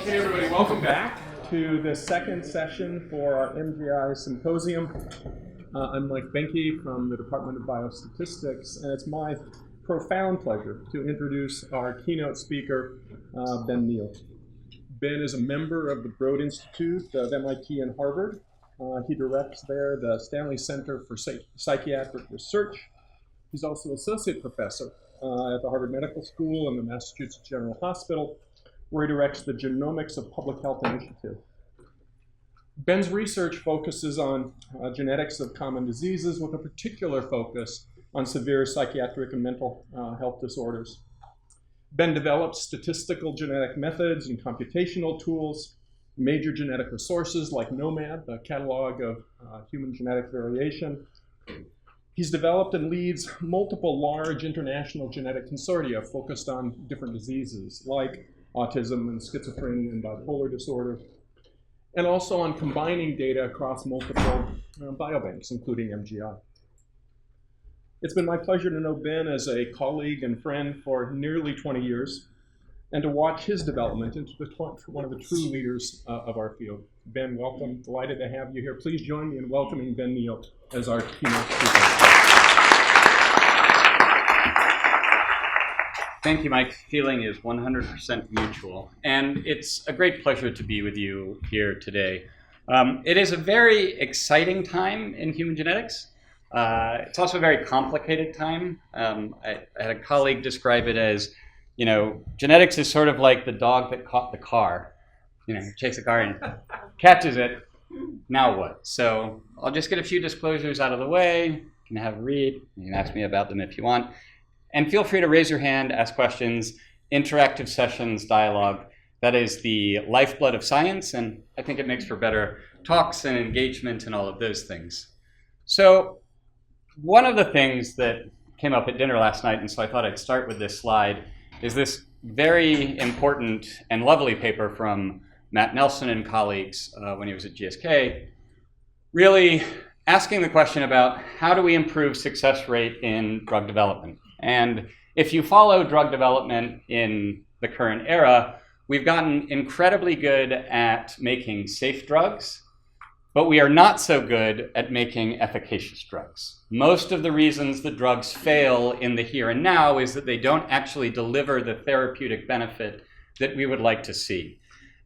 Hey everybody, welcome back to the second session for our MGI Symposium. I'm Mike Benke from the Department of Biostatistics, and it's my profound pleasure to introduce our keynote speaker, Ben Neal. Ben is a member of the Broad Institute of MIT and Harvard. He directs there the Stanley Center for Psychiatric Research. He's also associate professor at the Harvard Medical School and the Massachusetts General Hospital, where he directs the Genomics of Public Health Initiative. Ben's research focuses on genetics of common diseases with a particular focus on severe psychiatric and mental health disorders. Ben develops statistical genetic methods and computational tools, major genetic resources like GNOMAD, the catalog of human genetic variation. He's developed and leads multiple large international genetic consortia focused on different diseases like autism and schizophrenia and bipolar disorder, and also on combining data across multiple biobanks, including MGI. It's been my pleasure to know Ben as a colleague and friend for nearly 20 years, and to watch his development into one of the true leaders of our field. Ben, welcome. Delighted to have you here. Please join me in welcoming Ben Neal as our keynote speaker. Thank you, Mike. Feeling is 100% mutual, and it's a great pleasure to be with you here today. It is a very exciting time in human genetics. It's also a very complicated time. I had a colleague describe it as, genetics is sort of like the dog that caught the car. Chase the car and catches it. Now what? So I'll just get a few disclosures out of the way. You can have a read. You can ask me about them if you want. And feel free to raise your hand, ask questions, interactive sessions, dialogue. That is the lifeblood of science, and I think it makes for better talks and engagement and all of those things. So one of the things that came up at dinner last night, and so I thought I'd start with this slide, is this very important and lovely paper from Matt Nelson and colleagues when he was at GSK, really asking the question about how do we improve success rate in drug development. And if you follow drug development in the current era, we've gotten incredibly good at making safe drugs, but we are not so good at making efficacious drugs. Most of the reasons that drugs fail in the here and now is that they don't actually deliver the therapeutic benefit that we would like to see.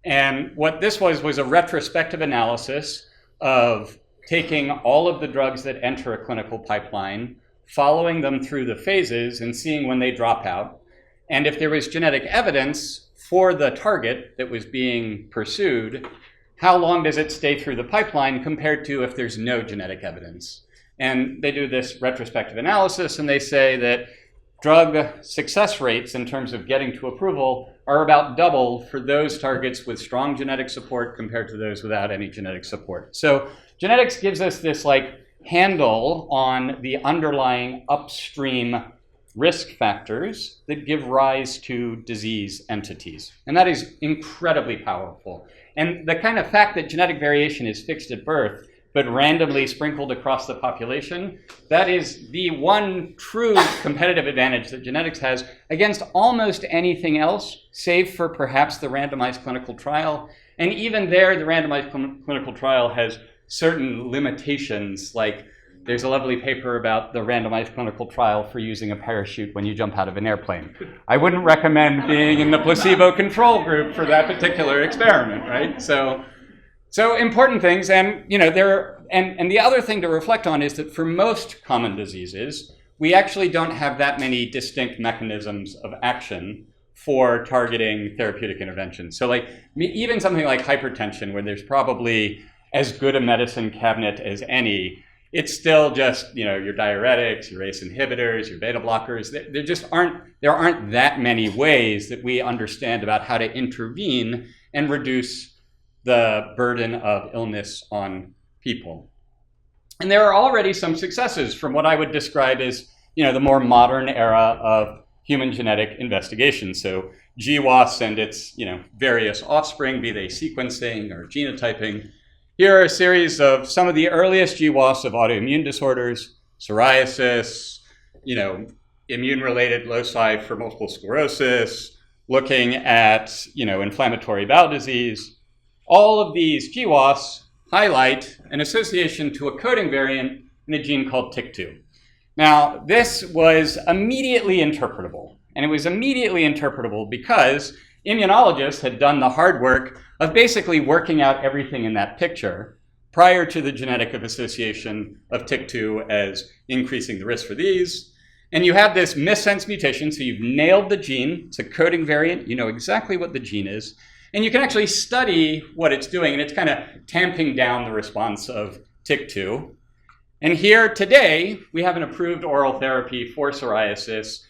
And what this was a retrospective analysis of taking all of the drugs that enter a clinical pipeline, following them through the phases and seeing when they drop out. And if there was genetic evidence for the target that was being pursued, how long does it stay through the pipeline compared to if there's no genetic evidence? And they do this retrospective analysis, and they say that drug success rates in terms of getting to approval are about double for those targets with strong genetic support compared to those without any genetic support. So genetics gives us this handle on the underlying upstream risk factors that give rise to disease entities. And that is incredibly powerful. And the kind of fact that genetic variation is fixed at birth, but randomly sprinkled across the population, that is the one true competitive advantage that genetics has against almost anything else, save for perhaps the randomized clinical trial. And even there, the randomized clinical trial has certain limitations, like there's a lovely paper about the randomized clinical trial for using a parachute when you jump out of an airplane. I wouldn't recommend being in the placebo control group for that particular experiment, right? So important things, and and the other thing to reflect on is that for most common diseases, we actually don't have that many distinct mechanisms of action for targeting therapeutic interventions. So even something like hypertension, where there's probably as good a medicine cabinet as any, it's still just, your diuretics, your ACE inhibitors, your beta blockers. There aren't that many ways that we understand about how to intervene and reduce the burden of illness on people. And there are already some successes from what I would describe as, the more modern era of human genetic investigation. So GWAS and its, various offspring, be they sequencing or genotyping. Here are a series of some of the earliest GWAS of autoimmune disorders, psoriasis, immune-related loci for multiple sclerosis, looking at, inflammatory bowel disease. All of these GWAS highlight an association to a coding variant in a gene called TYK2. Now, this was immediately interpretable, and it was immediately interpretable because immunologists had done the hard work of basically working out everything in that picture prior to the genetic association of TYK2 as increasing the risk for these. And you have this missense mutation, so you've nailed the gene. It's a coding variant. You know exactly what the gene is. And you can actually study what it's doing, and it's kind of tamping down the response of TYK2. And here today, we have an approved oral therapy for psoriasis,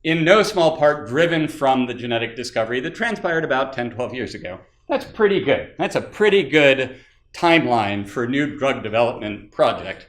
in no small part driven from the genetic discovery that transpired about 10, 12 years ago. That's pretty good. That's a pretty good timeline for a new drug development project.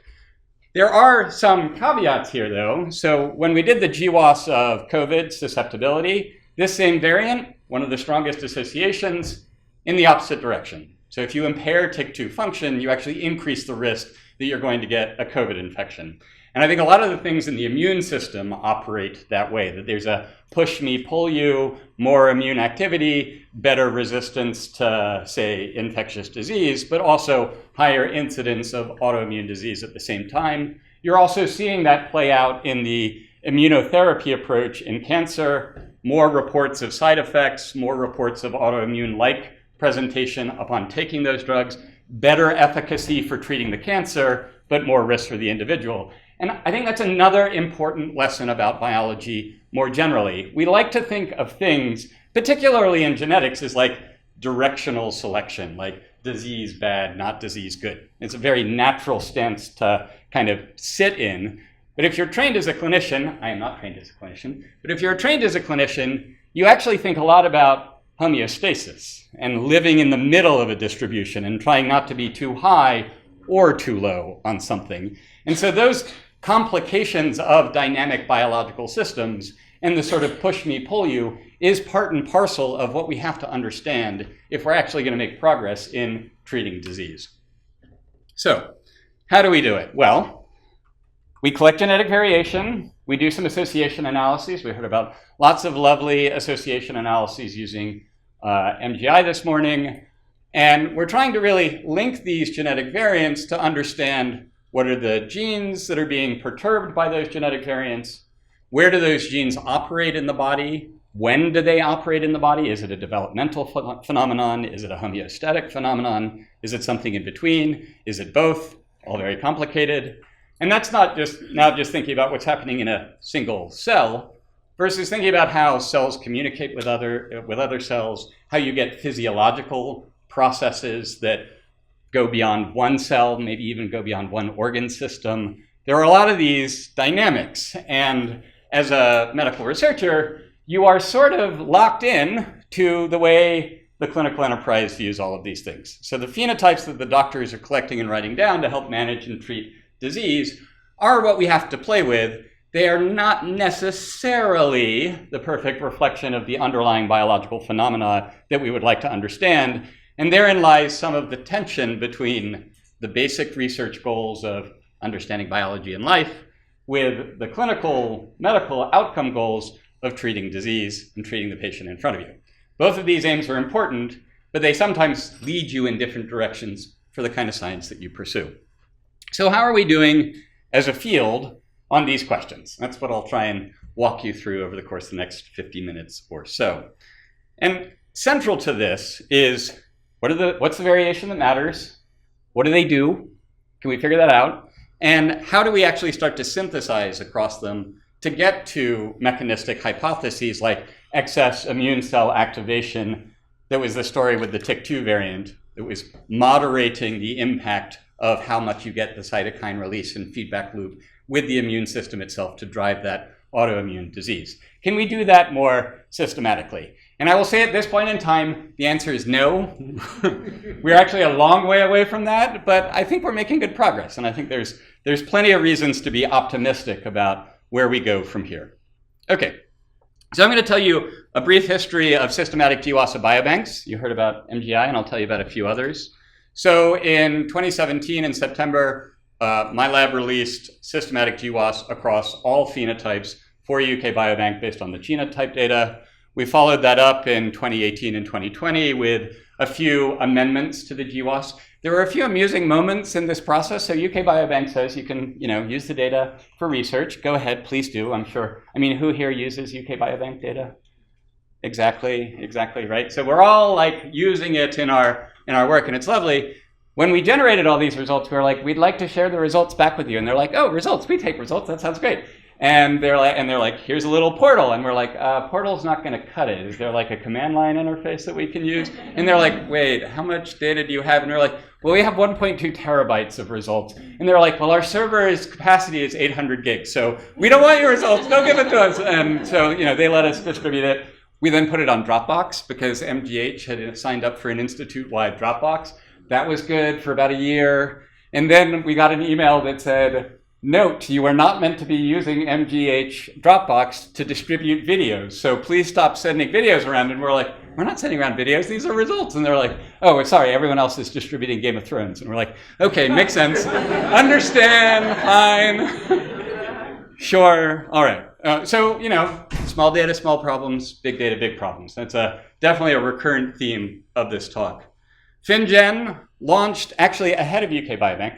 There are some caveats here, though. So when we did the GWAS of COVID susceptibility, this same variant, one of the strongest associations, in the opposite direction. So if you impair TYK2 function, you actually increase the risk that you're going to get a COVID infection. And I think a lot of the things in the immune system operate that way, that there's a push me, pull you, more immune activity, better resistance to, say, infectious disease, but also higher incidence of autoimmune disease at the same time. You're also seeing that play out in the immunotherapy approach in cancer, more reports of side effects, more reports of autoimmune-like presentation upon taking those drugs, better efficacy for treating the cancer, but more risk for the individual. And I think that's another important lesson about biology more generally. We like to think of things, particularly in genetics, as like directional selection, like disease bad, not disease good. It's a very natural stance to kind of sit in. But if you're trained as a clinician, I am not trained as a clinician, but if you're trained as a clinician, you actually think a lot about homeostasis and living in the middle of a distribution and trying not to be too high or too low on something. And so those complications of dynamic biological systems and the sort of push me, pull you is part and parcel of what we have to understand if we're actually going to make progress in treating disease. So how do we do it? Well, we collect genetic variation. We do some association analyses. We heard about lots of lovely association analyses using MGI this morning. And we're trying to really link these genetic variants to understand what are the genes that are being perturbed by those genetic variants, where do those genes operate in the body, when do they operate in the body, is it a developmental phenomenon, is it a homeostatic phenomenon, is it something in between, is it both, all very complicated. And that's not just thinking about what's happening in a single cell, versus thinking about how cells communicate with other cells, how you get physiological processes that go beyond one cell, maybe even go beyond one organ system. There are a lot of these dynamics, and as a medical researcher, you are sort of locked in to the way the clinical enterprise views all of these things. So the phenotypes that the doctors are collecting and writing down to help manage and treat disease are what we have to play with. They are not necessarily the perfect reflection of the underlying biological phenomena that we would like to understand. And therein lies some of the tension between the basic research goals of understanding biology and life with the clinical medical outcome goals of treating disease and treating the patient in front of you. Both of these aims are important, but they sometimes lead you in different directions for the kind of science that you pursue. So how are we doing as a field on these questions? That's what I'll try and walk you through over the course of the next 50 minutes or so. And central to this is what's the variation that matters? What do they do? Can we figure that out? And how do we actually start to synthesize across them to get to mechanistic hypotheses like excess immune cell activation? That was the story with the TYK2 variant. It was moderating the impact of how much you get the cytokine release and feedback loop with the immune system itself to drive that autoimmune disease. Can we do that more systematically? And I will say at this point in time, the answer is no. We're actually a long way away from that, but I think we're making good progress. And I think there's plenty of reasons to be optimistic about where we go from here. Okay, so I'm going to tell you a brief history of systematic GWAS biobanks. You heard about MGI, and I'll tell you about a few others. So in 2017, in September, my lab released systematic GWAS across all phenotypes for a UK biobank based on the genotype data. We followed that up in 2018 and 2020 with a few amendments to the GWAS. There were a few amusing moments in this process. So UK Biobank says you can, use the data for research. Go ahead, please do. I'm sure. I mean, who here uses UK Biobank data? Exactly, right. So we're all like using it in our work, and it's lovely. When we generated all these results, we were like, we'd like to share the results back with you. And they're like, oh, results, we take results. That sounds great. And they're like, here's a little portal. And we're like, portal's not going to cut it. Is there like a command line interface that we can use? And they're like, wait, how much data do you have? And we're like, well, we have 1.2 terabytes of results. And they're like, well, our server's capacity is 800 gigs. So we don't want your results. Don't give it to us. And so, they let us distribute it. We then put it on Dropbox because MGH had signed up for an institute-wide Dropbox. That was good for about a year. And then we got an email that said, note, you are not meant to be using MGH Dropbox to distribute videos. So please stop sending videos around. And we're like, we're not sending around videos. These are results. And they're like, oh, sorry, everyone else is distributing Game of Thrones. And we're like, okay, makes sense. Understand, fine. Sure, all right. So, small data, small problems, big data, big problems. That's definitely a recurrent theme of this talk. FinGen launched actually ahead of UK Biobank.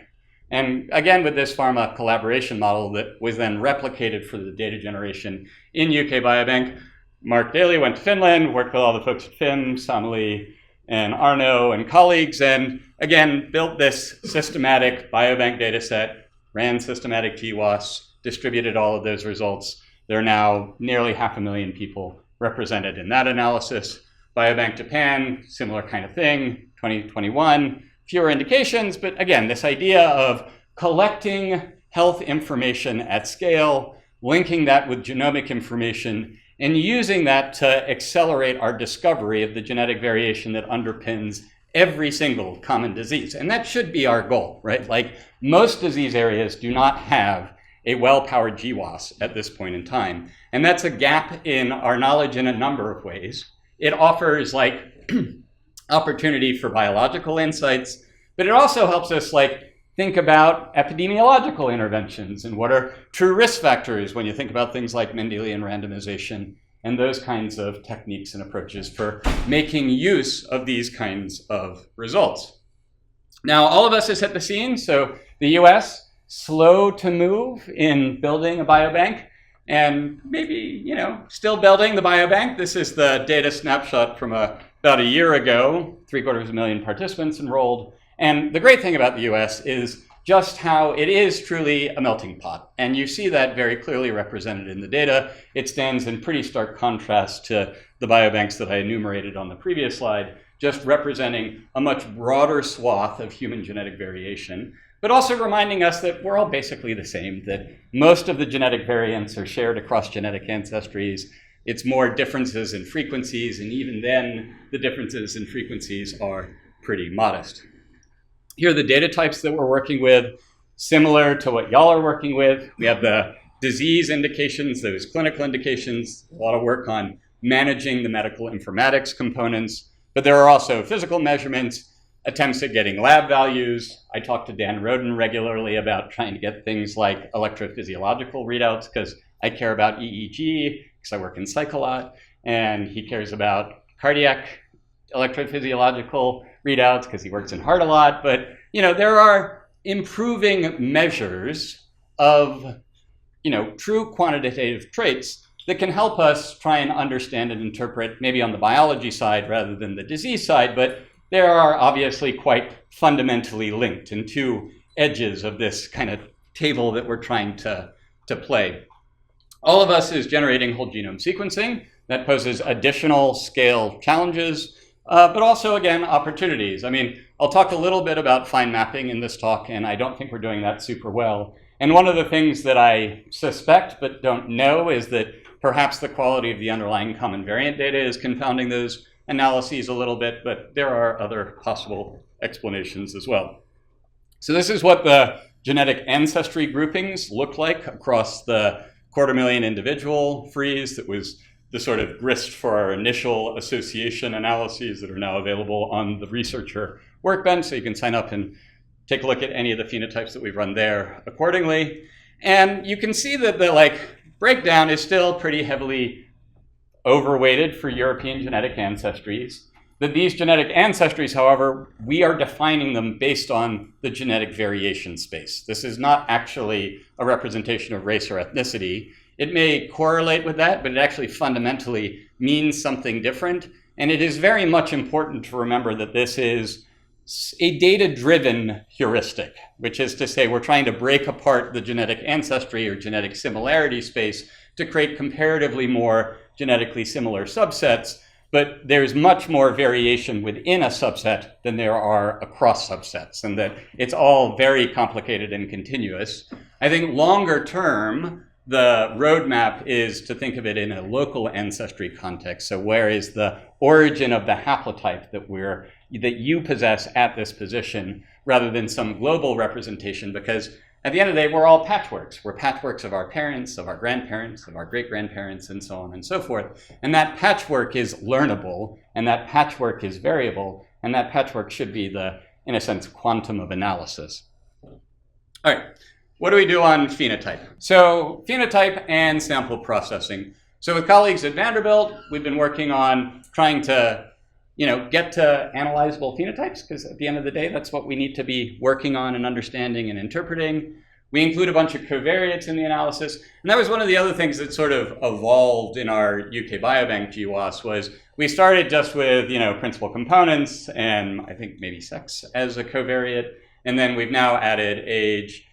And again, with this pharma collaboration model that was then replicated for the data generation in UK Biobank. Mark Daly went to Finland, worked with all the folks at FIM, Sonali and Arno and colleagues, and again, built this systematic biobank data set, ran systematic GWAS, distributed all of those results. There are now nearly 500,000 people represented in that analysis. Biobank Japan, similar kind of thing, 2021, fewer indications, but again, this idea of collecting health information at scale, linking that with genomic information, and using that to accelerate our discovery of the genetic variation that underpins every single common disease. And that should be our goal, right? Like most disease areas do not have a well-powered GWAS at this point in time. And that's a gap in our knowledge in a number of ways. It offers opportunity for biological insights, but it also helps us think about epidemiological interventions and what are true risk factors when you think about things like Mendelian randomization and those kinds of techniques and approaches for making use of these kinds of results. Now, all of us has hit the scene. So the US, slow to move in building a biobank, and maybe, still building the biobank. This is the data snapshot from about a year ago, 750,000 participants enrolled. And the great thing about the US is just how it is truly a melting pot. And you see that very clearly represented in the data. It stands in pretty stark contrast to the biobanks that I enumerated on the previous slide, just representing a much broader swath of human genetic variation, but also reminding us that we're all basically the same, that most of the genetic variants are shared across genetic ancestries. It's more differences in frequencies, and even then, the differences in frequencies are pretty modest. Here are the data types that we're working with, similar to what y'all are working with. We have the disease indications, those clinical indications, a lot of work on managing the medical informatics components, but there are also physical measurements, attempts at getting lab values. I talk to Dan Roden regularly about trying to get things like electrophysiological readouts because I care about EEG because I work in psych a lot, and he cares about cardiac electrophysiological readouts because he works in heart a lot. But there are improving measures of true quantitative traits that can help us try and understand and interpret, maybe on the biology side rather than the disease side, but there are obviously quite fundamentally linked in two edges of this kind of table that we're trying to play. All of us is generating whole genome sequencing. That poses additional scale challenges, but also, again, opportunities. I mean, I'll talk a little bit about fine mapping in this talk, and I don't think we're doing that super well. And one of the things that I suspect but don't know is that perhaps the quality of the underlying common variant data is confounding those analyses a little bit, but there are other possible explanations as well. So this is what the genetic ancestry groupings look like across the 250,000 individual freeze that was the sort of grist for our initial association analyses that are now available on the researcher workbench. So you can sign up and take a look at any of the phenotypes that we've run there accordingly. And you can see that the breakdown is still pretty heavily overweighted for European genetic ancestries. That these genetic ancestries, however, we are defining them based on the genetic variation space. This is not actually a representation of race or ethnicity. It may correlate with that, but it actually fundamentally means something different. And it is very much important to remember that this is a data-driven heuristic, which is to say we're trying to break apart the genetic ancestry or genetic similarity space to create comparatively more genetically similar subsets, but there's much more variation within a subset than there are across subsets, and that it's all very complicated and continuous. I think longer term, the roadmap is to think of it in a local ancestry context. So where is the origin of the haplotype that you possess at this position, rather than some global representation? Because at the end of the day, we're all patchworks. We're patchworks of our parents, of our grandparents, of our great-grandparents, and so on and so forth. And that patchwork is learnable, and that patchwork is variable, and that patchwork should be the, in a sense, quantum of analysis. All right. What do we do on phenotype? So phenotype and sample processing. So with colleagues at Vanderbilt, we've been working on trying to, get to analyzable phenotypes, because at the end of the day, that's what we need to be working on and understanding and interpreting. We include a bunch of covariates in the analysis. And that was one of the other things that sort of evolved in our UK Biobank GWAS was we started just with, principal components and I think maybe sex as a covariate. And then we've now added age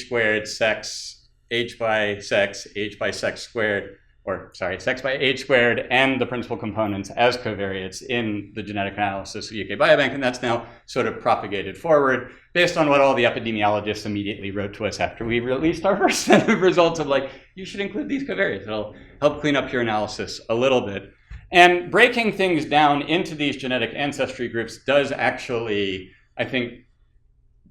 squared, sex, age by sex squared, sex by age squared, and the principal components as covariates in the genetic analysis of UK Biobank, and that's now sort of propagated forward based on what all the epidemiologists immediately wrote to us after we released our first set of results of you should include these covariates. It'll help clean up your analysis a little bit. And breaking things down into these genetic ancestry groups does actually, I think,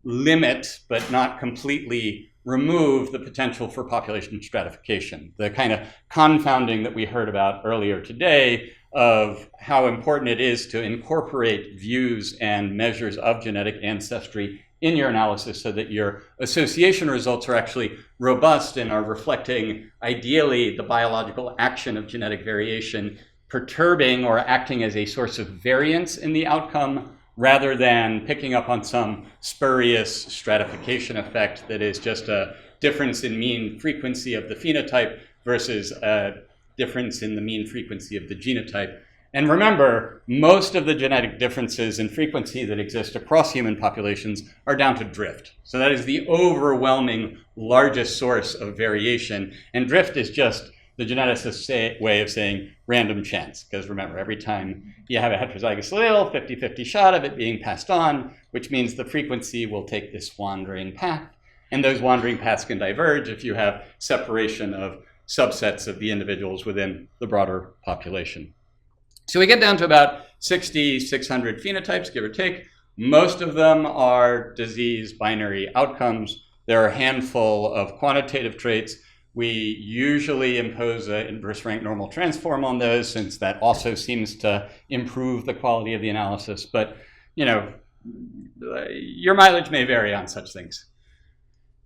limit, but not completely remove the potential for population stratification. The kind of confounding that we heard about earlier today of how important it is to incorporate views and measures of genetic ancestry in your analysis so that your association results are actually robust and are reflecting, ideally, the biological action of genetic variation, perturbing or acting as a source of variance in the outcome, rather than picking up on some spurious stratification effect that is just a difference in mean frequency of the phenotype versus a difference in the mean frequency of the genotype. And remember, most of the genetic differences in frequency that exist across human populations are down to drift. So that is the overwhelming largest source of variation. And drift is just the geneticist's way of saying random chance. Because remember, every time you have a heterozygous allele, 50-50 shot of it being passed on, which means the frequency will take this wandering path. And those wandering paths can diverge if you have separation of subsets of the individuals within the broader population. So we get down to about 6,600 phenotypes, give or take. Most of them are disease binary outcomes. There are a handful of quantitative traits. We usually impose an inverse rank normal transform on those, since that also seems to improve the quality of the analysis. But, your mileage may vary on such things.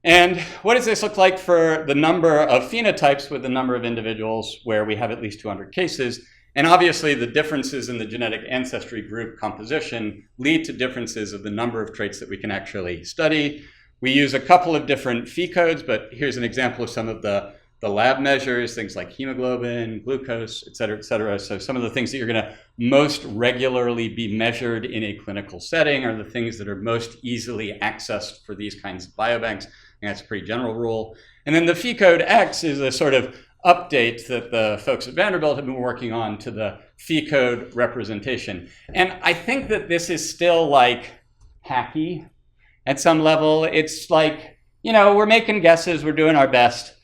And what does this look like for the number of phenotypes with the number of individuals where we have at least 200 cases? And obviously, the differences in the genetic ancestry group composition lead to differences of the number of traits that we can actually study. We use a couple of different phi codes, but here's an example of some of the lab measures, things like hemoglobin, glucose, et cetera, et cetera. So some of the things that you're going to most regularly be measured in a clinical setting are the things that are most easily accessed for these kinds of biobanks. And that's a pretty general rule. And then the phi code X is a sort of update that the folks at Vanderbilt have been working on to the phi code representation. And I think that this is still hacky. At some level, it's we're making guesses, we're doing our best,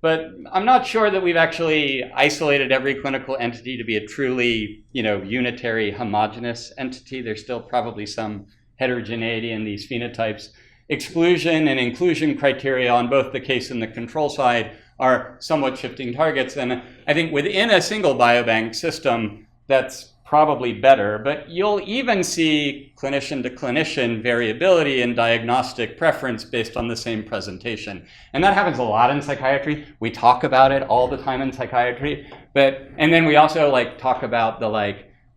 but I'm not sure that we've actually isolated every clinical entity to be a truly, unitary, homogeneous entity. There's still probably some heterogeneity in these phenotypes. Exclusion and inclusion criteria on both the case and the control side are somewhat shifting targets. And I think within a single biobank system, that's probably better, but you'll even see clinician to clinician variability in diagnostic preference based on the same presentation. And that happens a lot in psychiatry. We talk about it all the time in psychiatry, and then we also like talk about the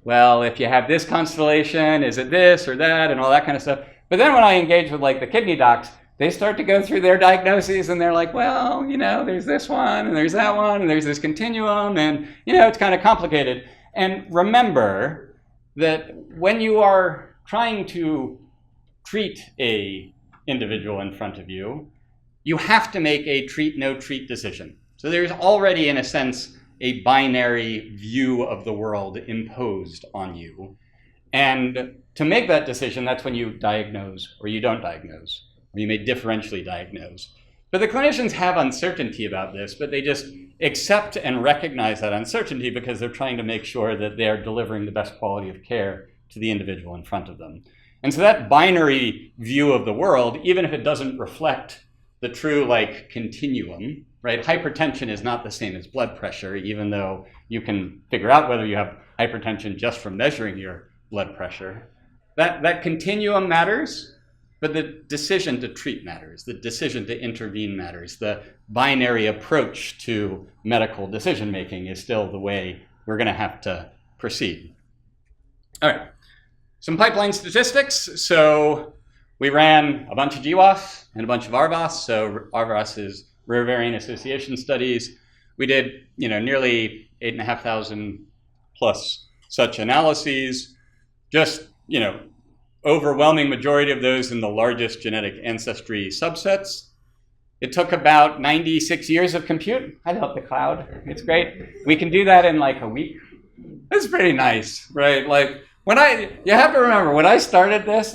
well, if you have this constellation, is it this or that and all that kind of stuff. But then when I engage with like the kidney docs, they start to go through their diagnoses and they're like, well, there's this one and there's that one and there's this continuum and, it's kind of complicated. And remember that when you are trying to treat a individual in front of you, you have to make a treat, no treat decision. So there's already, in a sense, a binary view of the world imposed on you. And to make that decision, that's when you diagnose or you don't diagnose, or you may differentially diagnose. But the clinicians have uncertainty about this, but they just accept and recognize that uncertainty because they're trying to make sure that they're delivering the best quality of care to the individual in front of them. And so that binary view of the world, even if it doesn't reflect the true continuum, right? Hypertension is not the same as blood pressure, even though you can figure out whether you have hypertension just from measuring your blood pressure. That continuum matters. But the decision to treat matters, the decision to intervene matters, the binary approach to medical decision making is still the way we're going to have to proceed. All right, some pipeline statistics. So we ran a bunch of GWAS and a bunch of RVAS. So RVAS is rare variant association studies. We did nearly 8,500 plus such analyses, just overwhelming majority of those in the largest genetic ancestry subsets. It took about 96 years of compute. I love the cloud. It's great. We can do that in a week. It's pretty nice, right? You have to remember, when I started this,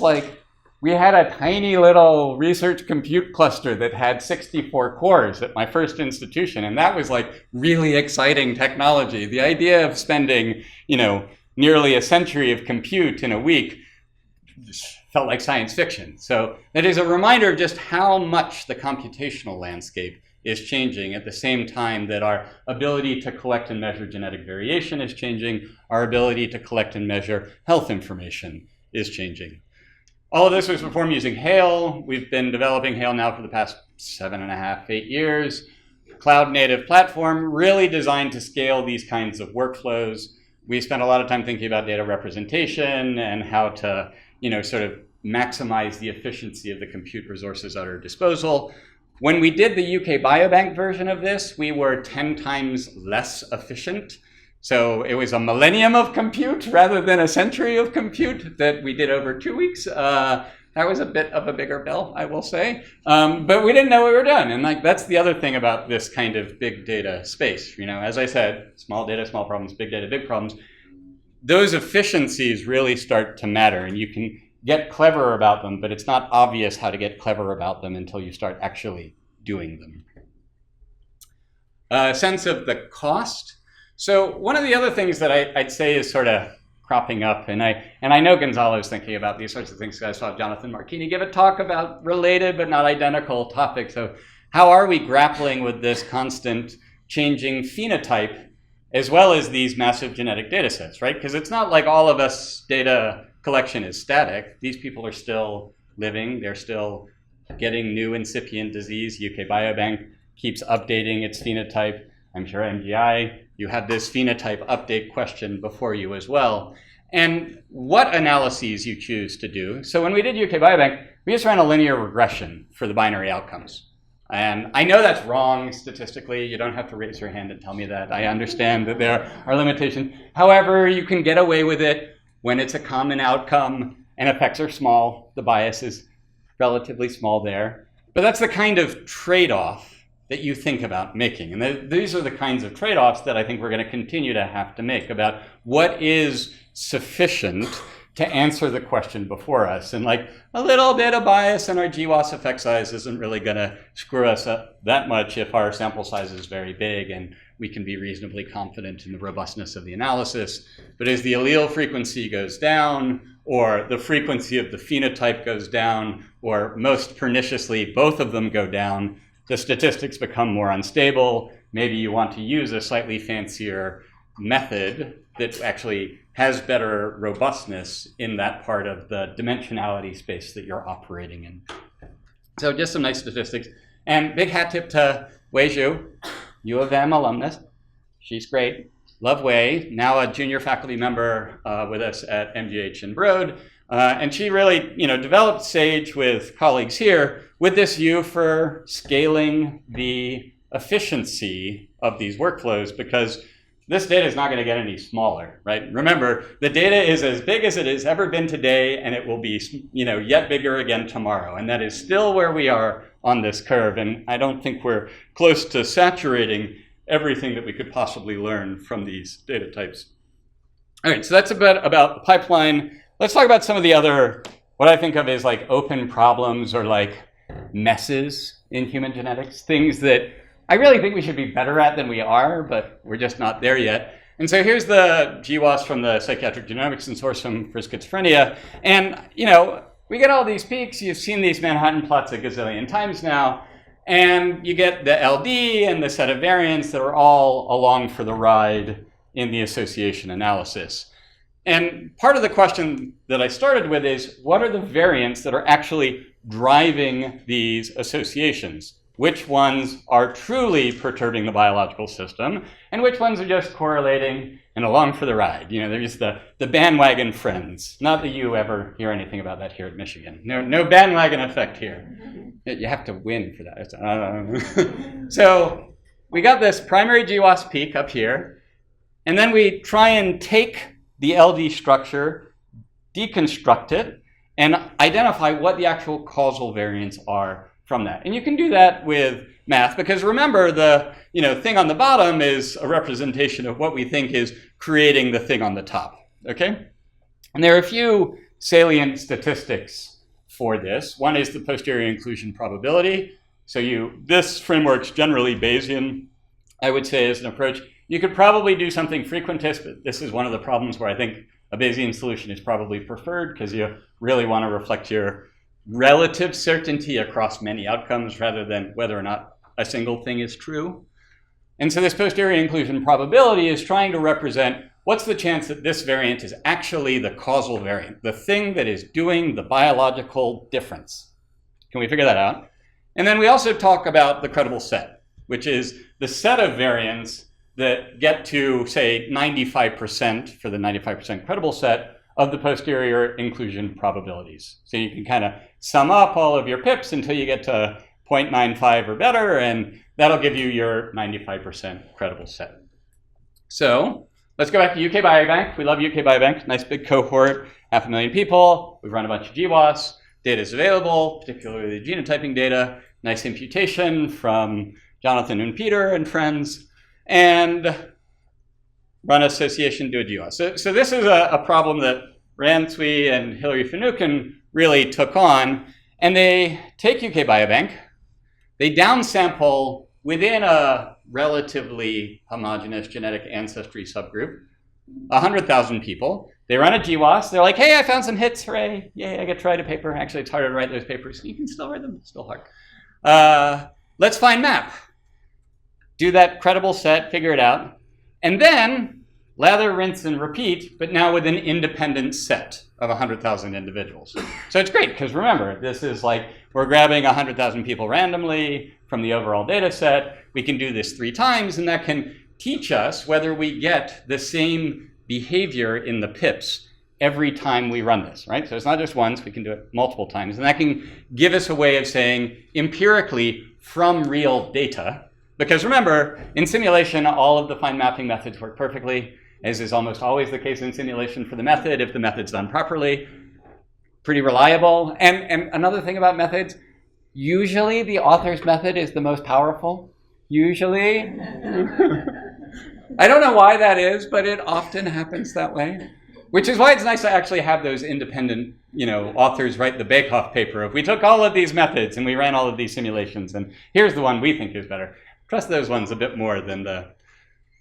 we had a tiny little research compute cluster that had 64 cores at my first institution, and that was really exciting technology. The idea of spending, nearly a century of compute in a week just felt like science fiction. So that is a reminder of just how much the computational landscape is changing at the same time that our ability to collect and measure genetic variation is changing, our ability to collect and measure health information is changing. All of this was performed using Hail. We've been developing Hail now for the past 7.5, 8 years. Cloud native platform, really designed to scale these kinds of workflows. We spent a lot of time thinking about data representation and how to sort of maximize the efficiency of the compute resources at our disposal. When we did the UK Biobank version of this, we were 10 times less efficient. So it was a millennium of compute rather than a century of compute that we did over 2 weeks. That was a bit of a bigger bill, I will say. But we didn't know what we were doing. And that's the other thing about this kind of big data space. As I said, small data, small problems, big data, big problems. Those efficiencies really start to matter, and you can get clever about them, but it's not obvious how to get clever about them until you start actually doing them. A sense of the cost. So one of the other things that I'd say is sort of cropping up, and I know Gonzalo's thinking about these sorts of things. I saw Jonathan Marchini give a talk about related but not identical topics. So how are we grappling with this constant changing phenotype as well as these massive genetic data sets, right? Because it's not like all of us data collection is static. These people are still living. They're still getting new incipient disease. UK Biobank keeps updating its phenotype. I'm sure MGI, you had this phenotype update question before you as well. And what analyses you choose to do. So when we did UK Biobank, we just ran a linear regression for the binary outcomes. And I know that's wrong statistically. You don't have to raise your hand and tell me that. I understand that there are limitations. However, you can get away with it when it's a common outcome and effects are small. The bias is relatively small there. But that's the kind of trade-off that you think about making. And these are the kinds of trade-offs that I think we're going to continue to have to make about what is sufficient to answer the question before us. And a little bit of bias in our GWAS effect size isn't really going to screw us up that much if our sample size is very big and we can be reasonably confident in the robustness of the analysis. But as the allele frequency goes down, or the frequency of the phenotype goes down, or most perniciously, both of them go down, the statistics become more unstable. Maybe you want to use a slightly fancier method that actually has better robustness in that part of the dimensionality space that you're operating in. So just some nice statistics. And big hat tip to Wei Zhu, U of M alumnus. She's great. Love Wei, now a junior faculty member with us at MGH in Broad. And she really, developed SAGE with colleagues here with this view for scaling the efficiency of these workflows, because this data is not going to get any smaller, right? Remember, the data is as big as it has ever been today, and it will be, yet bigger again tomorrow. And that is still where we are on this curve. And I don't think we're close to saturating everything that we could possibly learn from these data types. All right, so that's about the pipeline. Let's talk about some of the other, what I think of as like open problems or like messes in human genetics, things that I really think we should be better at than we are, but we're just not there yet. And so here's the GWAS from the Psychiatric Genomics Consortium for Schizophrenia. And, we get all these peaks. You've seen these Manhattan plots a gazillion times now. And you get the LD and the set of variants that are all along for the ride in the association analysis. And part of the question that I started with is, what are the variants that are actually driving these associations? Which ones are truly perturbing the biological system, and which ones are just correlating and along for the ride? They're just the bandwagon friends. Not that you ever hear anything about that here at Michigan. No bandwagon effect here. You have to win for that. So we got this primary GWAS peak up here, and then we try and take the LD structure, deconstruct it, and identify what the actual causal variants are from that. And you can do that with math, because remember, the thing on the bottom is a representation of what we think is creating the thing on the top, okay? And there are a few salient statistics for this. One is the posterior inclusion probability. So this framework's generally Bayesian, I would say, as an approach. You could probably do something frequentist, but this is one of the problems where I think a Bayesian solution is probably preferred, because you really want to reflect your relative certainty across many outcomes rather than whether or not a single thing is true. And so this posterior inclusion probability is trying to represent what's the chance that this variant is actually the causal variant, the thing that is doing the biological difference. Can we figure that out? And then we also talk about the credible set, which is the set of variants that get to, say, 95% for the 95% credible set of the posterior inclusion probabilities. So you can kind of sum up all of your pips until you get to 0.95 or better, and that'll give you your 95% credible set. So let's go back to UK Biobank. We love UK Biobank. Nice big cohort, 500,000 people. We've run a bunch of GWAS. Data is available, particularly the genotyping data. Nice imputation from Jonathan and Peter and friends. And run association, do a GWAS. So this is a problem that Ran Tsui and Hilary Finucane really took on. And they take UK Biobank, they downsample within a relatively homogeneous genetic ancestry subgroup, 100,000 people. They run a GWAS. They're like, hey, I found some hits. Hooray. Yay, I get to write a paper. Actually, it's harder to write those papers. You can still write them. It's still hard. Let's find map. Do that credible set, figure it out. And then lather, rinse, and repeat, but now with an independent set of 100,000 individuals. So it's great, because remember, this is like we're grabbing 100,000 people randomly from the overall data set. We can do this 3 times, and that can teach us whether we get the same behavior in the pips every time we run this, right? So it's not just once, we can do it multiple times. And that can give us a way of saying empirically from real data, because remember, in simulation, all of the fine mapping methods work perfectly, as is almost always the case in simulation for the method, if the method's done properly. Pretty reliable. And another thing about methods, usually the author's method is the most powerful. Usually. I don't know why that is, but it often happens that way. Which is why it's nice to actually have those independent, authors write the bake-off paper. If we took all of these methods and we ran all of these simulations, and here's the one we think is better. Trust those ones a bit more than the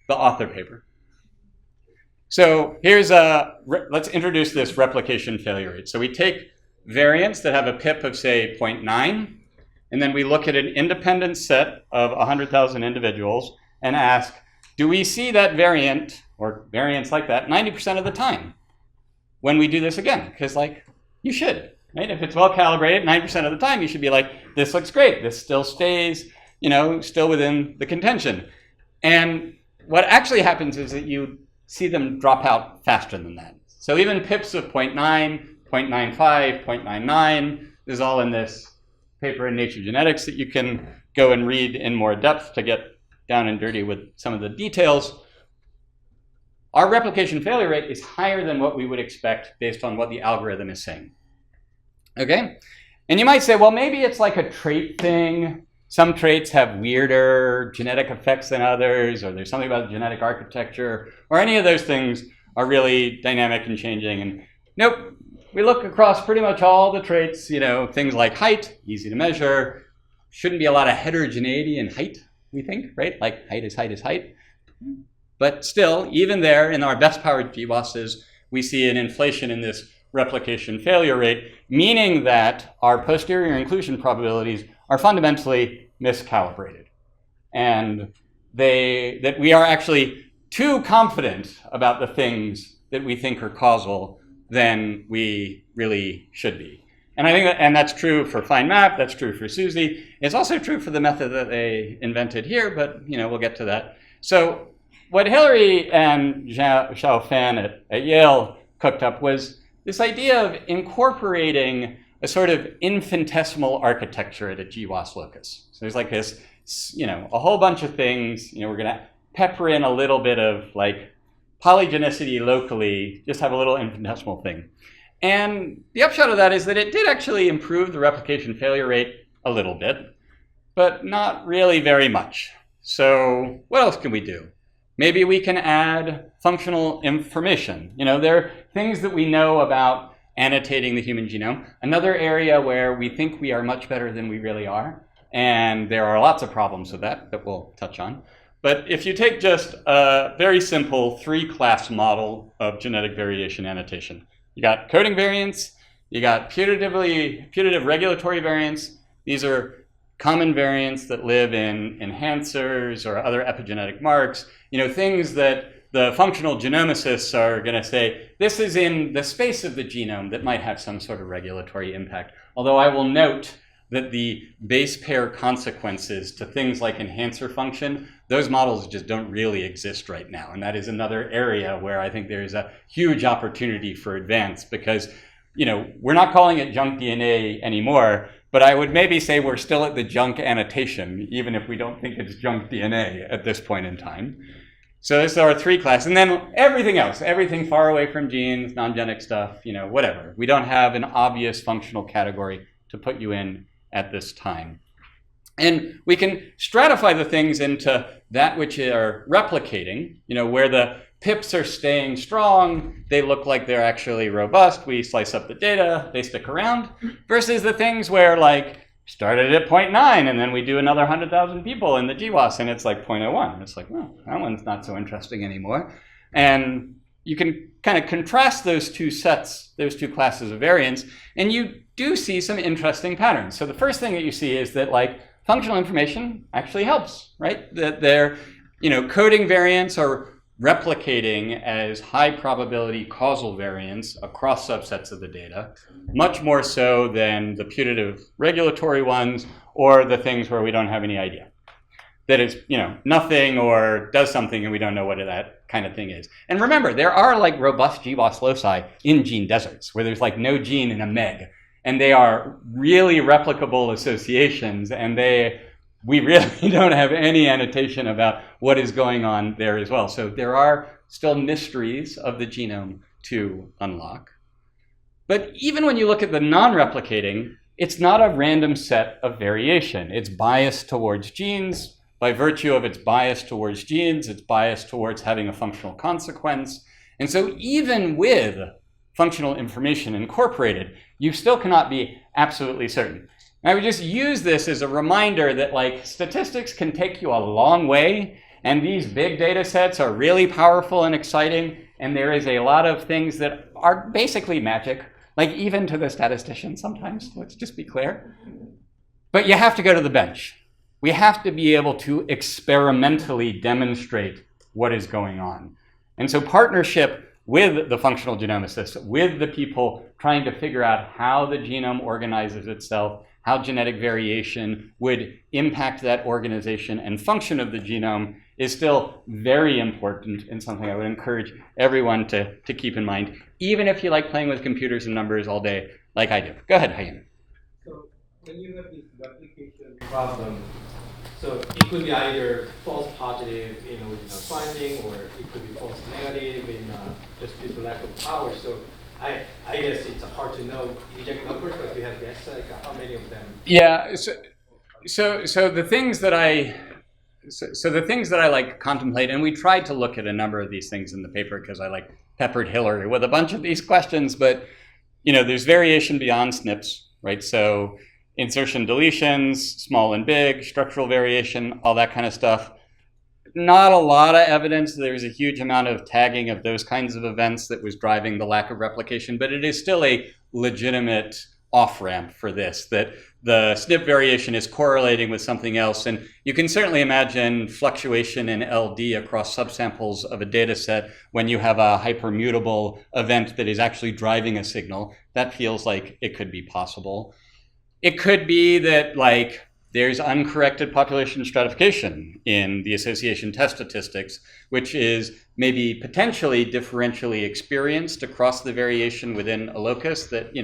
author paper. So here's let's introduce this replication failure rate. So we take variants that have a pip of, say, 0.9, and then we look at an independent set of 100,000 individuals and ask, do we see that variant or variants like that 90% of the time when we do this again, because like you should, right? If it's well calibrated 90% of the time, you should be like, this looks great. This still stays, still within the contention. And what actually happens is that you see them drop out faster than that. So even pips of 0.9, 0.95, 0.99, this is all in this paper in Nature Genetics that you can go and read in more depth to get down and dirty with some of the details. Our replication failure rate is higher than what we would expect based on what the algorithm is saying. Okay? And you might say, well, maybe it's like a trait thing. Some traits have weirder genetic effects than others, or there's something about the genetic architecture, or any of those things are really dynamic and changing. And nope, we look across pretty much all the traits, things like height, easy to measure. Shouldn't be a lot of heterogeneity in height, we think, right? Like height is height is height. But still, even there, in our best powered GWASs, we see an inflation in this replication failure rate, meaning that our posterior inclusion probabilities are fundamentally miscalibrated. And that we are actually too confident about the things that we think are causal than we really should be. And I think that's true for FindMap, that's true for Susie. It's also true for the method that they invented here, but we'll get to that. So what Hillary and Xiaofan at Yale cooked up was this idea of incorporating a sort of infinitesimal architecture at a GWAS locus. So there's like this, a whole bunch of things. We're going to pepper in a little bit of like polygenicity locally, just have a little infinitesimal thing. And the upshot of that is that it did actually improve the replication failure rate a little bit, but not really very much. So what else can we do? Maybe we can add functional information. There are things that we know about annotating the human genome. Another area where we think we are much better than we really are, and there are lots of problems with that we'll touch on. But if you take just a very simple 3-class model of genetic variation annotation, you got coding variants, you got putative regulatory variants. These are common variants that live in enhancers or other epigenetic marks, things that the functional genomicists are going to say, this is in the space of the genome that might have some sort of regulatory impact. Although I will note that the base pair consequences to things like enhancer function, those models just don't really exist right now. And that is another area where I think there is a huge opportunity for advance because, we're not calling it junk DNA anymore, but I would maybe say we're still at the junk annotation, even if we don't think it's junk DNA at this point in time. So this is our 3 class. And then everything else, everything far away from genes, non-genic stuff, whatever. We don't have an obvious functional category to put you in at this time. And we can stratify the things into that which are replicating, where the pips are staying strong, they look like they're actually robust, we slice up the data, they stick around, versus the things where like started at 0.9 and then we do another 100,000 people in the GWAS and it's like 0.01. And it's like, well, that one's not so interesting anymore. And you can kind of contrast those two sets, those two classes of variants, and you do see some interesting patterns. So the first thing that you see is that like functional information actually helps, right? That their, coding variants are replicating as high probability causal variants across subsets of the data, much more so than the putative regulatory ones or the things where we don't have any idea. That is, nothing or does something and we don't know what that kind of thing is. And remember, there are like robust GWAS loci in gene deserts where there's like no gene in a meg. And they are really replicable associations and we really don't have any annotation about what is going on there as well. So there are still mysteries of the genome to unlock. But even when you look at the non-replicating, it's not a random set of variation. It's biased towards genes. By virtue of its bias towards genes, it's biased towards having a functional consequence. And so even with functional information incorporated, you still cannot be absolutely certain. And I would just use this as a reminder that like statistics can take you a long way, and these big data sets are really powerful and exciting, and there is a lot of things that are basically magic, like even to the statistician sometimes, let's just be clear. But you have to go to the bench. We have to be able to experimentally demonstrate what is going on. And so partnership with the functional genomicists, with the people trying to figure out how the genome organizes itself, how genetic variation would impact that organization and function of the genome is still very important and something I would encourage everyone to keep in mind, even if you like playing with computers and numbers all day like I do. Go ahead, Hayden. So when you have this replication problem, so it could be either false positive in original finding, or it could be false negative in just due to lack of power. So I guess it's hard to know exact numbers, but you have guessed like how many of them. Yeah. So the things that I like contemplate, and we tried to look at a number of these things in the paper because I like peppered Hillary with a bunch of these questions, but there's variation beyond SNPs, right? So insertion deletions, small and big, structural variation, all that kind of stuff. Not a lot of evidence. There's a huge amount of tagging of those kinds of events that was driving the lack of replication, but it is still a legitimate off-ramp for this, that the SNP variation is correlating with something else. And you can certainly imagine fluctuation in LD across subsamples of a data set when you have a hypermutable event that is actually driving a signal. That feels like it could be possible. It could be that there's uncorrected population stratification in the association test statistics, which is maybe potentially differentially experienced across the variation within a locus, that,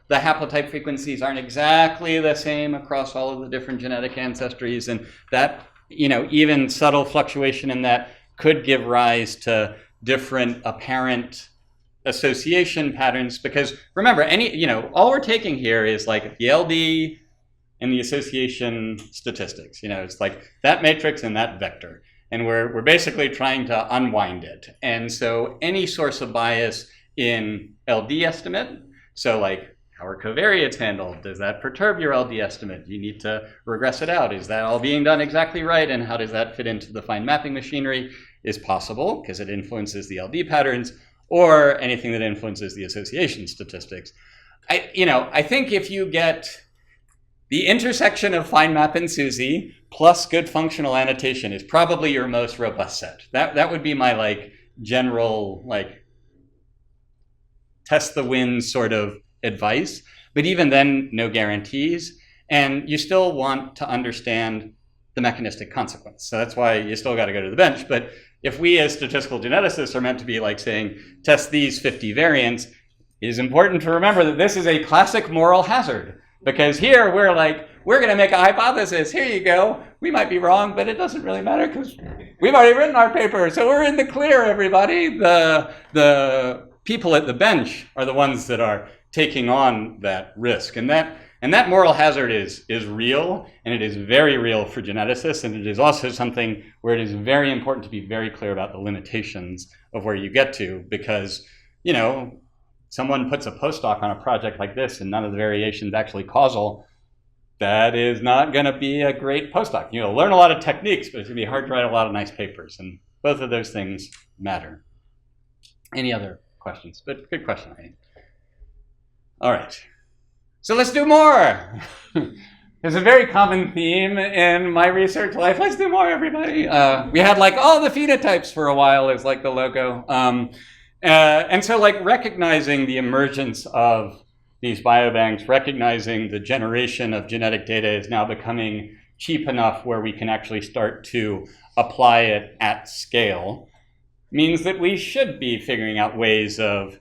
the haplotype frequencies aren't exactly the same across all of the different genetic ancestries, and that, even subtle fluctuation in that could give rise to different apparent association patterns, because remember, all we're taking here is like the LD and the association statistics. It's like that matrix and that vector, and we're basically trying to unwind it. And so any source of bias in LD estimate, so how are covariates handled? Does that perturb your LD estimate? You need to regress it out. Is that all being done exactly right? And how does that fit into the fine mapping machinery? Is possible because it influences the LD patterns, or anything that influences the association statistics. I think if you get the intersection of fine map and SUSY plus good functional annotation is probably your most robust set. That would be my general test the wins sort of advice. But even then, no guarantees. And you still want to understand the mechanistic consequence. So that's why you still got to go to the bench. But if we as statistical geneticists are meant to be saying, test these 50 variants, it is important to remember that this is a classic moral hazard. Because here we're going to make a hypothesis. Here you go. We might be wrong, but it doesn't really matter because we've already written our paper. So we're in the clear, everybody. The people at the bench are the ones that are taking on that risk. And that moral hazard is real, and it is very real for geneticists, and it is also something where it is very important to be very clear about the limitations of where you get to, because, someone puts a postdoc on a project like this and none of the variations actually causal, that is not going to be a great postdoc. You'll learn a lot of techniques, but it's going to be hard to write a lot of nice papers, and both of those things matter. Any other questions? But good question, I think. All right. So let's do more. There's a very common theme in my research life. Let's do more, everybody. We had all the phenotypes for a while as the logo. And so recognizing the emergence of these biobanks, recognizing the generation of genetic data is now becoming cheap enough where we can actually start to apply it at scale, means that we should be figuring out ways of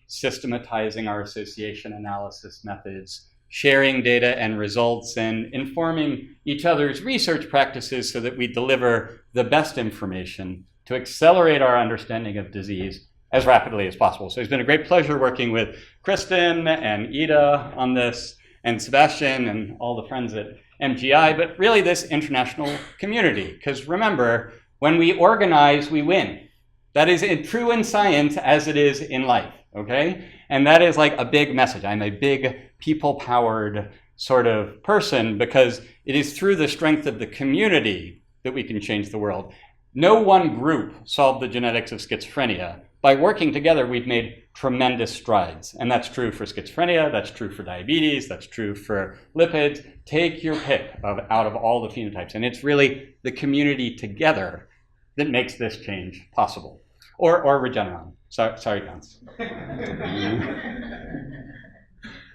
systematizing our association analysis methods, sharing data and results, and informing each other's research practices so that we deliver the best information to accelerate our understanding of disease as rapidly as possible. So it's been a great pleasure working with Kristen and Ida on this, and Sebastian and all the friends at MGI, but really this international community. Because remember, when we organize, we win. That is true in science as it is in life. Okay? And that is a big message. I'm a big people-powered sort of person because it is through the strength of the community that we can change the world. No one group solved the genetics of schizophrenia. By working together, we've made tremendous strides. And that's true for schizophrenia, that's true for diabetes, that's true for lipids. Take your pick out of all the phenotypes. And it's really the community together that makes this change possible. or Regeneron. Sorry, Gans.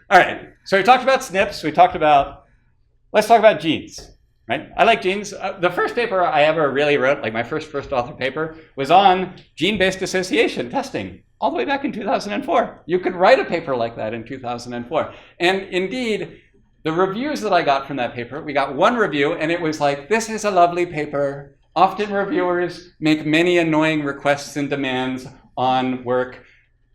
All right, so we talked about SNPs. Let's talk about genes, right? I like genes. The first paper I ever really wrote, like my first author paper, was on gene-based association testing, all the way back in 2004. You could write a paper like that in 2004. And indeed, the reviews that I got from that paper, we got one review, and it was like, this is a lovely paper. Often reviewers make many annoying requests and demands on work.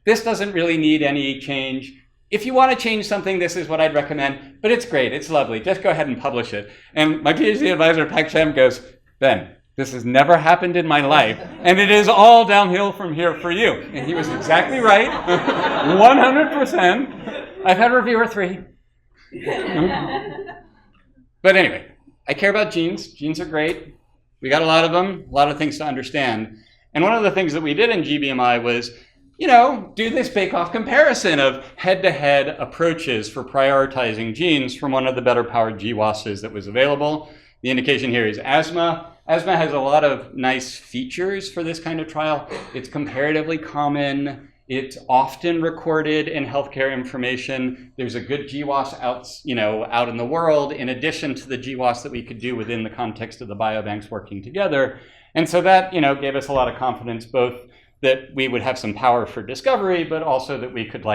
This doesn't really need any change. If you want to change something, this is what I'd recommend, but it's great, it's lovely, just go ahead and publish it. And my PhD advisor, Pak Chem, goes, Ben, this has never happened in my life, and it is all downhill from here for you. And he was exactly right, 100%. I've had reviewer 3. But anyway, I care about genes. Genes are great. We got a lot of them, a lot of things to understand. And one of the things that we did in GBMI was, do this bake-off comparison of head-to-head approaches for prioritizing genes from one of the better powered GWASs that was available. The indication here is asthma. Asthma has a lot of nice features for this kind of trial. It's comparatively common. It's often recorded in healthcare information. There's a good GWAS out in the world, in addition to the GWAS that we could do within the context of the biobanks working together. And so that, gave us a lot of confidence, both that we would have some power for discovery, but also that we could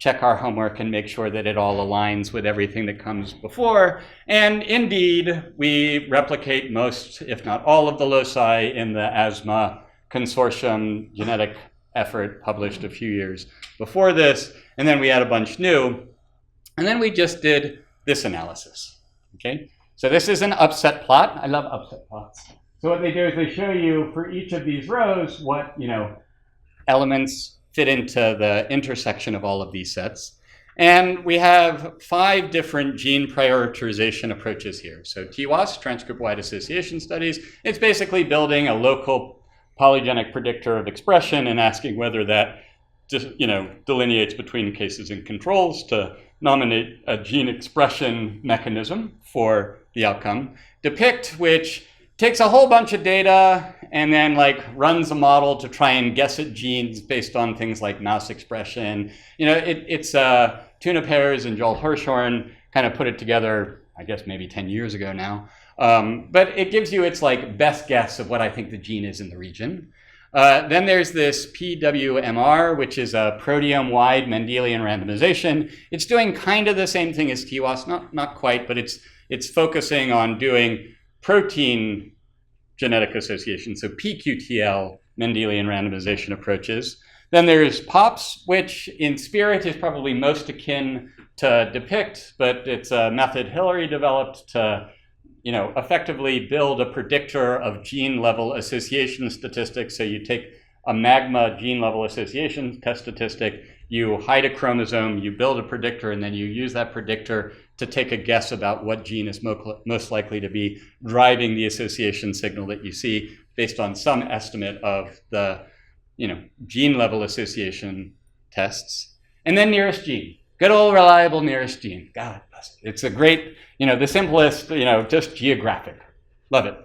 check our homework and make sure that it all aligns with everything that comes before. And indeed, we replicate most, if not all, of the loci in the asthma consortium genetic effort published a few years before this. And then we add a bunch new. And then we just did this analysis, okay? So this is an upset plot. I love upset plots. So what they do is they show you for each of these rows what, elements fit into the intersection of all of these sets. And we have 5 different gene prioritization approaches here. So TWAS, transcript-wide association studies, it's basically building a local polygenic predictor of expression and asking whether that just, delineates between cases and controls to nominate a gene expression mechanism for the outcome. DEPICT, which takes a whole bunch of data and then runs a model to try and guess at genes based on things like mouse expression. It's Tuna Pears and Joel Hirschhorn kind of put it together, I guess maybe 10 years ago now. But it gives you its best guess of what I think the gene is in the region. Then there's this PWMR, which is a proteome-wide Mendelian randomization. It's doing kind of the same thing as TWAS, not quite, but it's focusing on doing protein genetic association, so PQTL Mendelian randomization approaches. Then there's POPs, which in spirit is probably most akin to DEPICT, but it's a method Hillary developed to effectively build a predictor of gene-level association statistics. So you take a magma gene-level association test statistic, you hide a chromosome, you build a predictor, and then you use that predictor to take a guess about what gene is most likely to be driving the association signal that you see based on some estimate of the gene-level association tests. And then nearest gene. Good old reliable nearest gene. God bless it. It's a great, the simplest, just geographic. Love it.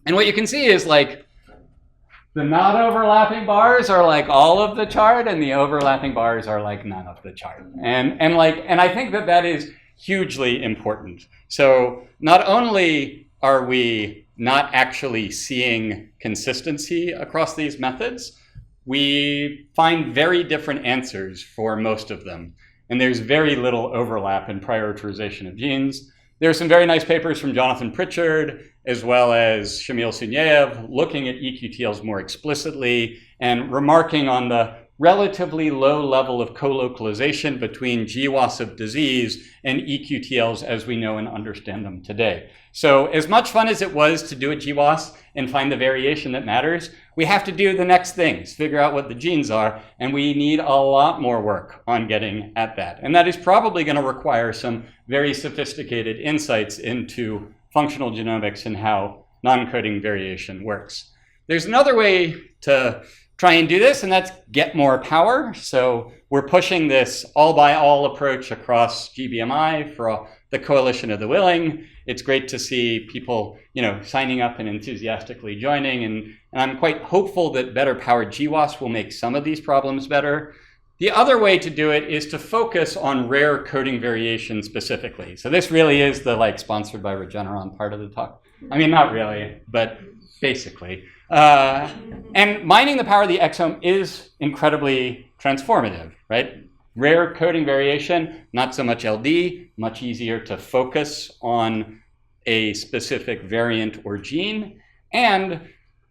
And what you can see is the not overlapping bars are all of the chart, and the overlapping bars are none of the chart. And I think that is hugely important. So not only are we not actually seeing consistency across these methods, we find very different answers for most of them. And there's very little overlap in prioritization of genes. There are some very nice papers from Jonathan Pritchard, as well as Shamil Sunyaev, looking at EQTLs more explicitly and remarking on the relatively low level of co-localization between GWAS of disease and EQTLs as we know and understand them today. So as much fun as it was to do a GWAS and find the variation that matters, we have to do the next things, figure out what the genes are, and we need a lot more work on getting at that. And that is probably going to require some very sophisticated insights into functional genomics and how non-coding variation works. There's another way to try and do this, and that's get more power. So we're pushing this all-by-all approach across GBMI for the Coalition of the Willing. It's great to see people, signing up and enthusiastically joining. And And I'm quite hopeful that better powered GWAS will make some of these problems better. The other way to do it is to focus on rare coding variation specifically. So this really is the sponsored by Regeneron part of the talk. I mean, not really, but basically. And mining the power of the exome is incredibly transformative, right? Rare coding variation, not so much LD, much easier to focus on a specific variant or gene. And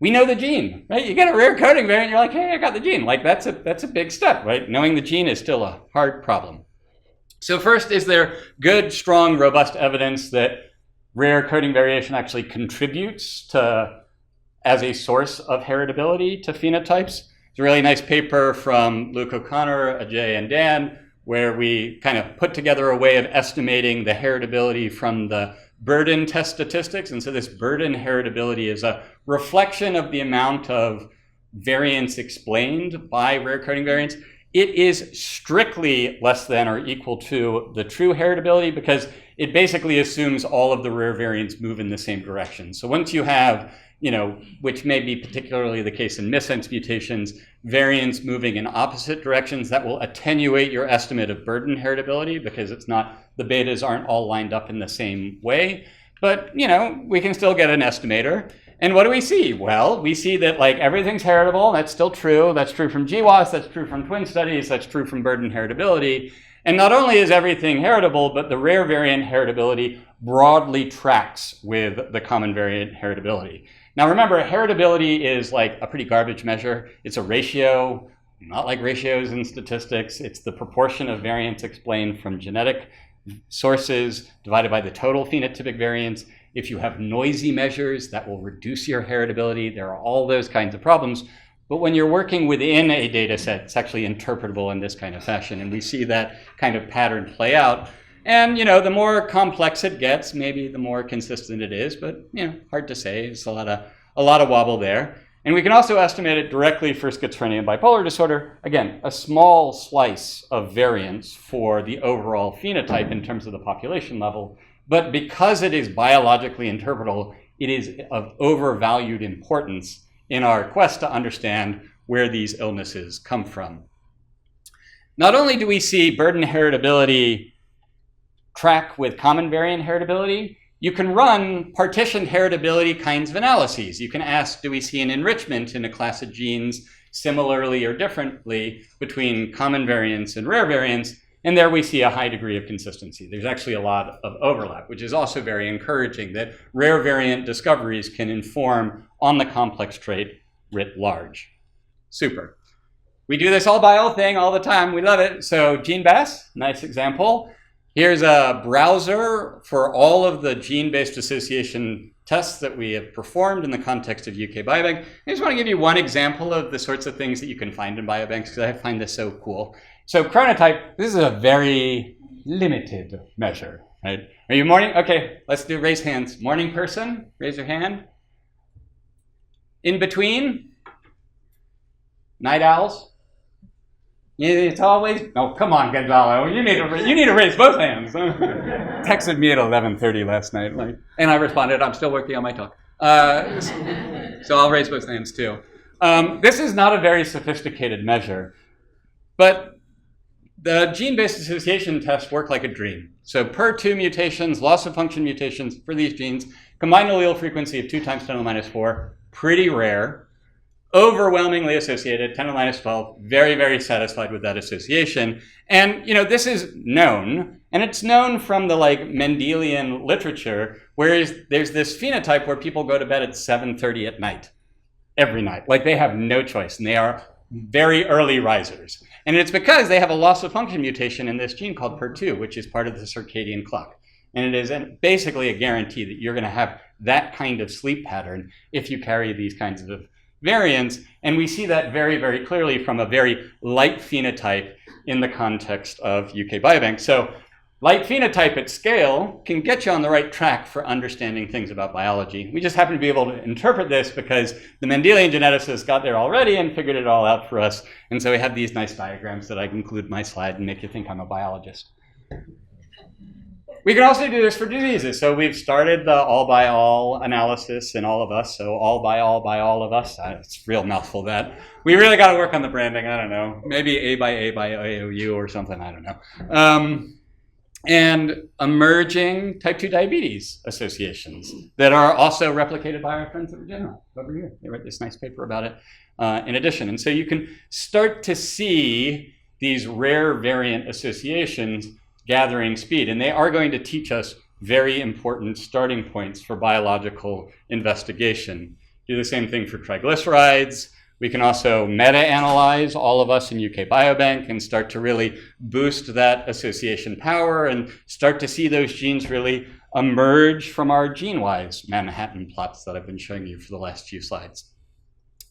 we know the gene, right? You get a rare coding variant, you're like, hey, I got the gene. That's a big step, right? Knowing the gene is still a hard problem. So first, is there good, strong, robust evidence that rare coding variation actually contributes as a source of heritability to phenotypes? It's a really nice paper from Luke O'Connor, Ajay, and Dan, where we kind of put together a way of estimating the heritability from the burden test statistics. And so this burden heritability is a reflection of the amount of variance explained by rare coding variants. It is strictly less than or equal to the true heritability because it basically assumes all of the rare variants move in the same direction. So once you have, which may be particularly the case in missense mutations, variants moving in opposite directions, that will attenuate your estimate of burden heritability because the betas aren't all lined up in the same way. But, we can still get an estimator. And what do we see? Well, we see that everything's heritable. That's still true. That's true from GWAS. That's true from twin studies. That's true from burden heritability. And not only is everything heritable, but the rare variant heritability broadly tracks with the common variant heritability. Now remember, heritability is a pretty garbage measure. It's a ratio, not like ratios in statistics. It's the proportion of variants explained from genetic sources divided by the total phenotypic variance. If you have noisy measures, that will reduce your heritability. There are all those kinds of problems. But when you're working within a data set, it's actually interpretable in this kind of fashion. And we see that kind of pattern play out. And, the more complex it gets, maybe the more consistent it is. But, hard to say. It's a lot of wobble there. And we can also estimate it directly for schizophrenia and bipolar disorder. Again, a small slice of variance for the overall phenotype in terms of the population level. But because it is biologically interpretable, it is of overvalued importance in our quest to understand where these illnesses come from. Not only do we see burden heritability track with common variant heritability, you can run partition heritability kinds of analyses. You can ask, do we see an enrichment in a class of genes similarly or differently between common variants and rare variants? And there we see a high degree of consistency. There's actually a lot of overlap, which is also very encouraging that rare variant discoveries can inform on the complex trait writ large. Super. We do this all by all thing all the time. We love it. So GeneBAS, nice example. Here's a browser for all of the gene-based association tests that we have performed in the context of UK Biobank. I just want to give you one example of the sorts of things that you can find in biobanks because I find this so cool. So chronotype, this is a very limited measure, right? Are you morning? Okay, let's do raise hands. Morning person, raise your hand. In between? Night owls? It's always, oh, come on, Gonzalo. You need to raise both hands. Texted me at 11:30 last night, and I responded, I'm still working on my talk. So I'll raise both hands too. This is not a very sophisticated measure, but the gene-based association tests work like a dream. So per2 mutations, loss of function mutations for these genes, combined allele frequency of 2 times 10 to the minus 4, pretty rare. Overwhelmingly associated, 10 to the minus 12, very, very satisfied with that association. And, this is known, and it's known from the Mendelian literature, whereas there's this phenotype where people go to bed at 7:30 at night, every night. They have no choice, and they are very early risers. And it's because they have a loss of function mutation in this gene called per2, which is part of the circadian clock. And it is basically a guarantee that you're going to have that kind of sleep pattern if you carry these kinds of variants, and we see that very, very clearly from a very light phenotype in the context of UK Biobank. So light phenotype at scale can get you on the right track for understanding things about biology. We just happen to be able to interpret this because the Mendelian geneticists got there already and figured it all out for us. And so we have these nice diagrams that I can include in my slide and make you think I'm a biologist. we can also do this for diseases. So we've started the all-by-all analysis in all of us. So all by all of us. It's a real mouthful, that. We really got to work on the branding. I don't know. Maybe A by AOU or something. I don't know. And emerging type 2 diabetes associations that are also replicated by our friends at Regeneron over here. They wrote this nice paper about it in addition. And so you can start to see these rare variant associations gathering speed. And they are going to teach us very important starting points for biological investigation. Do the same thing for triglycerides. We can also meta-analyze, all of us in UK Biobank, and start to really boost that association power and start to see those genes really emerge from our GeneWise Manhattan plots that I've been showing you for the last few slides.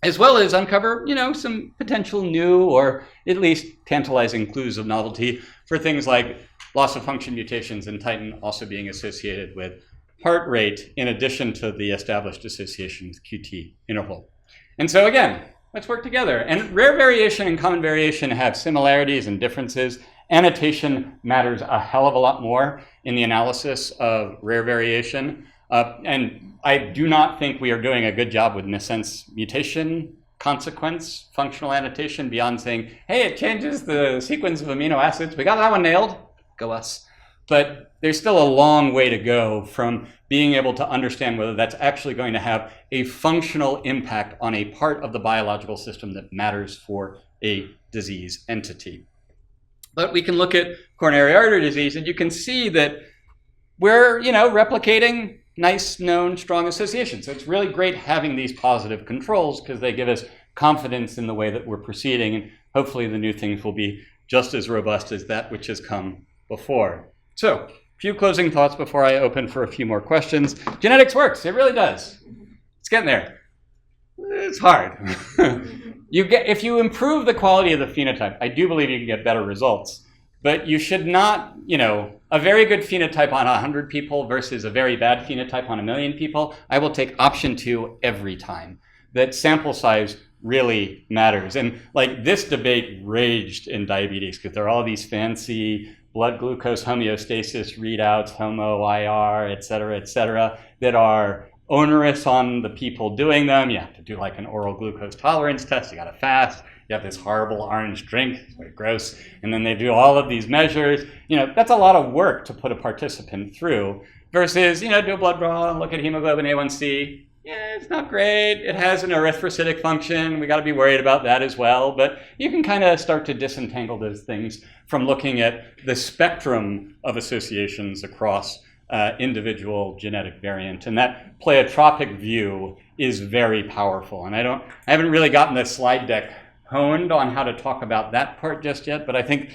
As well as uncover, some potential new or at least tantalizing clues of novelty for things like loss of function mutations in Titin also being associated with heart rate in addition to the established association with QT interval. And so again, let's work together. And rare variation and common variation have similarities and differences. Annotation matters a hell of a lot more in the analysis of rare variation. And I do not think we are doing a good job with missense mutation consequence functional annotation beyond saying, hey, it changes the sequence of amino acids. We got that one nailed. Go us. But there's still a long way to go from being able to understand whether that's actually going to have a functional impact on a part of the biological system that matters for a disease entity. But we can look at coronary artery disease, and you can see that we're, replicating nice, known, strong associations. So it's really great having these positive controls because they give us confidence in the way that we're proceeding, and hopefully the new things will be just as robust as that which has come before. So, a few closing thoughts before I open for a few more questions. Genetics works. It really does. It's getting there. It's hard. If you improve the quality of the phenotype, I do believe you can get better results. But you should not, a very good phenotype on 100 people versus a very bad phenotype on 1 million people. I will take option 2 every time. That sample size really matters. And this debate raged in diabetes because there are all these fancy blood glucose homeostasis readouts, HOMO-IR, et cetera, that are onerous on the people doing them. You have to do an oral glucose tolerance test. You got to fast. You have this horrible orange drink. It's very gross. And then they do all of these measures. That's a lot of work to put a participant through versus, do a blood draw and look at hemoglobin A1C. Yeah, it's not great. It has an erythrocytic function. We got to be worried about that as well. But you can kind of start to disentangle those things from looking at the spectrum of associations across individual genetic variant. And that pleiotropic view is very powerful. And I haven't really gotten the slide deck honed on how to talk about that part just yet. But I think,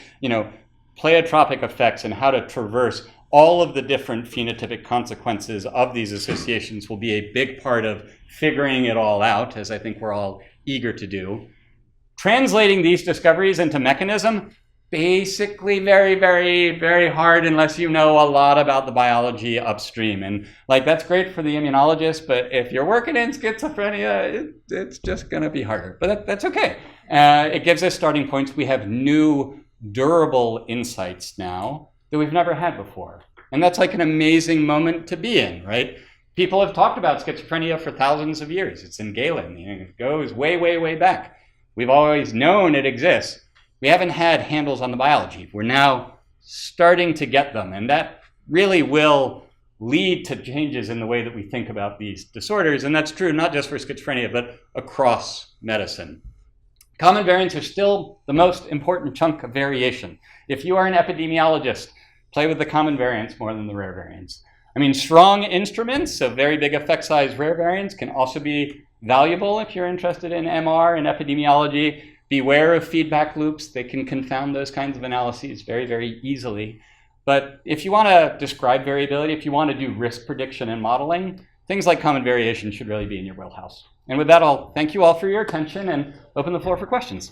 pleiotropic effects and how to traverse all of the different phenotypic consequences of these associations will be a big part of figuring it all out, as I think we're all eager to do. Translating these discoveries into mechanism, basically very, very, very hard unless you know a lot about the biology upstream. And that's great for the immunologist, but if you're working in schizophrenia, it's just going to be harder. But that's okay. It gives us starting points. We have new durable insights now that we've never had before. And that's an amazing moment to be in, right? People have talked about schizophrenia for thousands of years. It's in Galen. It goes way, way, way back. We've always known it exists. We haven't had handles on the biology. We're now starting to get them. And that really will lead to changes in the way that we think about these disorders. And that's true not just for schizophrenia, but across medicine. Common variants are still the most important chunk of variation. If you are an epidemiologist, play with the common variants more than the rare variants. Strong instruments, so very big effect size rare variants, can also be valuable if you're interested in MR and epidemiology. Beware of feedback loops. They can confound those kinds of analyses very, very easily. But if you want to describe variability, if you want to do risk prediction and modeling, things like common variation should really be in your wheelhouse. And with that, I'll thank you all for your attention and open the floor for questions.